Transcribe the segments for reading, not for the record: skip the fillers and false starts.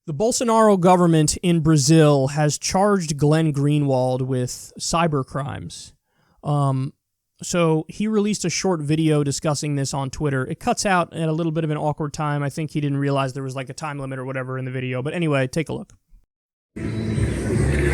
The Bolsonaro government in Brazil has charged Glenn Greenwald with cyber crimes. So he released a short video discussing this on Twitter. It cuts out at a little bit of an awkward time. I think he didn't realize there was like a time limit or whatever in the video. But anyway, take a look.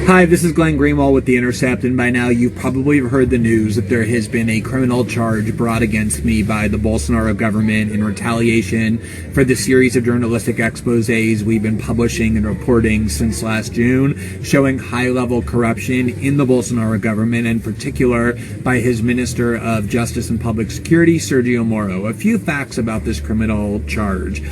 Hi, this is Glenn Greenwald with The Intercept, and by now you've probably heard the news that there has been a criminal charge brought against me by the Bolsonaro government in retaliation for the series of journalistic exposés we've been publishing and reporting since last June, showing high-level corruption in the Bolsonaro government, in particular by his Minister of Justice and Public Security, Sergio Moro. A few facts about this criminal charge.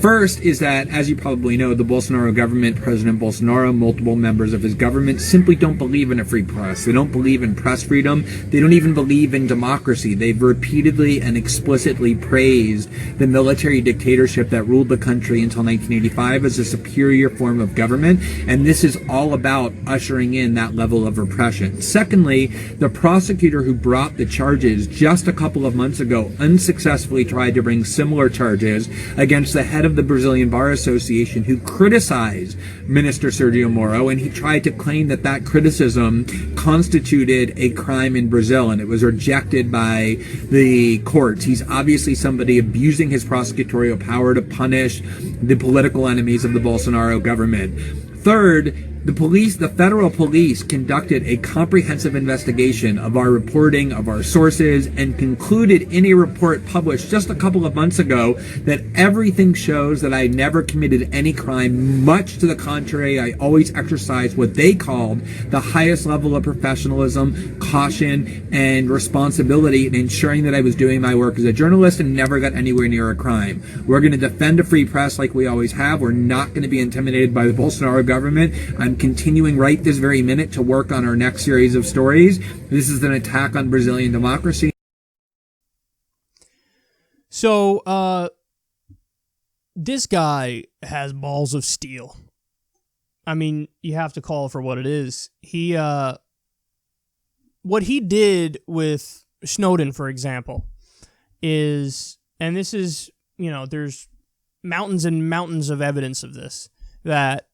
First is that, as you probably know, the Bolsonaro government, President Bolsonaro, multiple members of his government simply don't believe in a free press. They don't believe in press freedom. They don't even believe in democracy. They've repeatedly and explicitly praised the military dictatorship that ruled the country until 1985 as a superior form of government, and this is all about ushering in that level of repression. Secondly, the prosecutor who brought the charges just a couple of months ago unsuccessfully tried to bring similar charges against the head of the Brazilian Bar Association who criticized Minister Sergio Moro, and he tried to claim that that criticism constituted a crime in Brazil, and it was rejected by the courts. He's obviously somebody abusing his prosecutorial power to punish the political enemies of the Bolsonaro government. Third, the federal police conducted a comprehensive investigation of our reporting, of our sources, and concluded in a report published just a couple of months ago that everything shows that I never committed any crime. Much to the contrary, I always exercised what they called the highest level of professionalism, caution, and responsibility in ensuring that I was doing my work as a journalist and never got anywhere near a crime. We're going to defend a free press like we always have. We're not going to be intimidated by the Bolsonaro government. I'm continuing right this very minute to work on our next series of stories. This is an attack on Brazilian democracy. So, this guy has balls of steel. I mean, you have to call it for what it is. What he did with Snowden, for example, is, and this is, there's mountains and mountains of evidence of this, that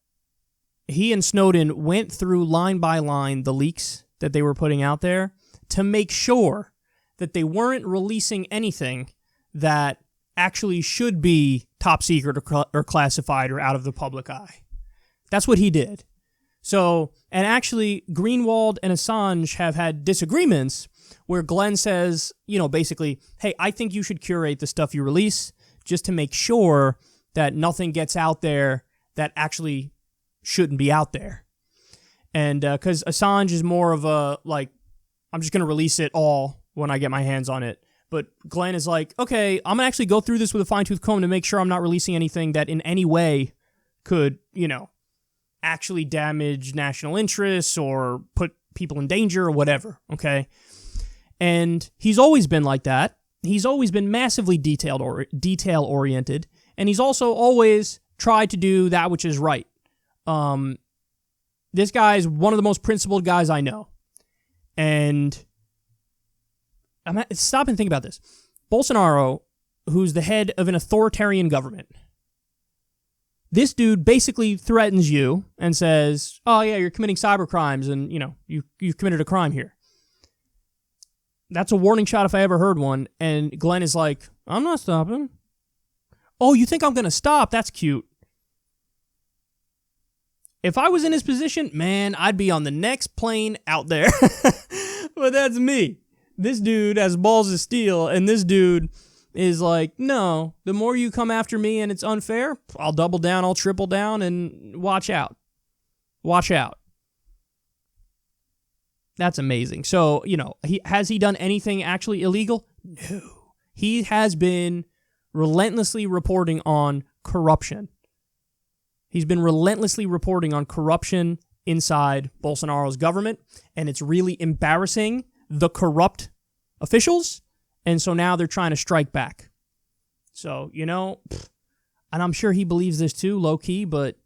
he and Snowden went through line by line the leaks that they were putting out there to make sure that they weren't releasing anything that actually should be top secret or classified or out of the public eye. That's what he did. So, and actually, Greenwald and Assange have had disagreements where Glenn says, basically, hey, I think you should curate the stuff you release just to make sure that nothing gets out there that actually shouldn't be out there. And because Assange is more of a, I'm just going to release it all when I get my hands on it. But Glenn is like, okay, I'm going to actually go through this with a fine-tooth comb to make sure I'm not releasing anything that in any way could, actually damage national interests or put people in danger or whatever, And he's always been like that. He's always been massively detail-oriented, and he's also always tried to do that which is right. This guy is one of the most principled guys I know. And stop and think about this. Bolsonaro, who's the head of an authoritarian government, this dude basically threatens you and says, oh yeah, you're committing cyber crimes and, you've committed a crime here. That's a warning shot if I ever heard one. And Glenn is like, I'm not stopping. Oh, you think I'm going to stop? That's cute. If I was in his position, man, I'd be on the next plane out there. But that's me. This dude has balls of steel, and this dude is like, no, the more you come after me and it's unfair, I'll double down, I'll triple down, and watch out. Watch out. That's amazing. So, has he done anything actually illegal? No. He has been relentlessly reporting on corruption. He's been relentlessly reporting on corruption inside Bolsonaro's government, and it's really embarrassing the corrupt officials, and so now they're trying to strike back. So, and I'm sure he believes this too, low-key, but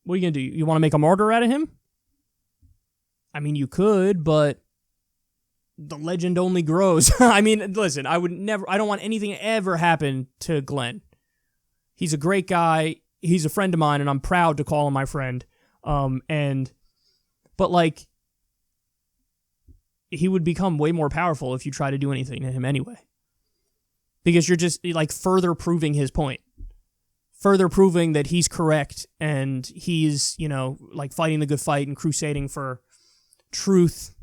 what are you going to do? You want to make a martyr out of him? I mean, you could, but the legend only grows. I mean, listen, I don't want anything to ever happen to Glenn. He's a great guy. he's a friend of mine, and I'm proud to call him my friend. But like, he would become way more powerful if you try to do anything to him anyway. Because you're just like further proving his point. Further proving that he's correct and he's, you know, like fighting the good fight and crusading for truth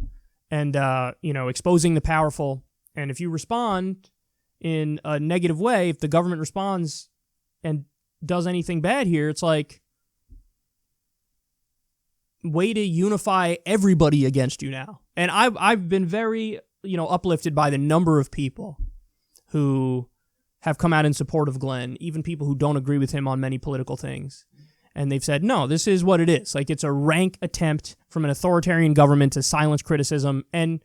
and, you know, exposing the powerful. And if you respond in a negative way, if the government responds and does anything bad here, it's like, way to unify everybody against you now. And I've been very, you know, uplifted by the number of people who have come out in support of Glenn, even people who don't agree with him on many political things. And they've said, no, this is what it is. Like, it's a rank attempt from an authoritarian government to silence criticism and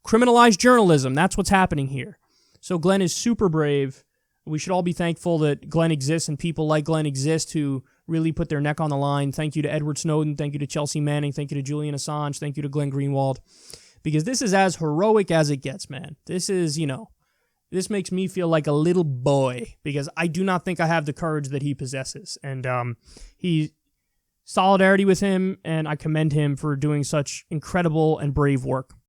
criminalize journalism. That's what's happening here. So Glenn is super brave. We should all be thankful that Glenn exists and people like Glenn exist who really put their neck on the line. Thank you to Edward Snowden. Thank you to Chelsea Manning. Thank you to Julian Assange. Thank you to Glenn Greenwald. Because this is as heroic as it gets, man. This is, you know, this makes me feel like a little boy because I do not think I have the courage that he possesses. And solidarity with him, and I commend him for doing such incredible and brave work.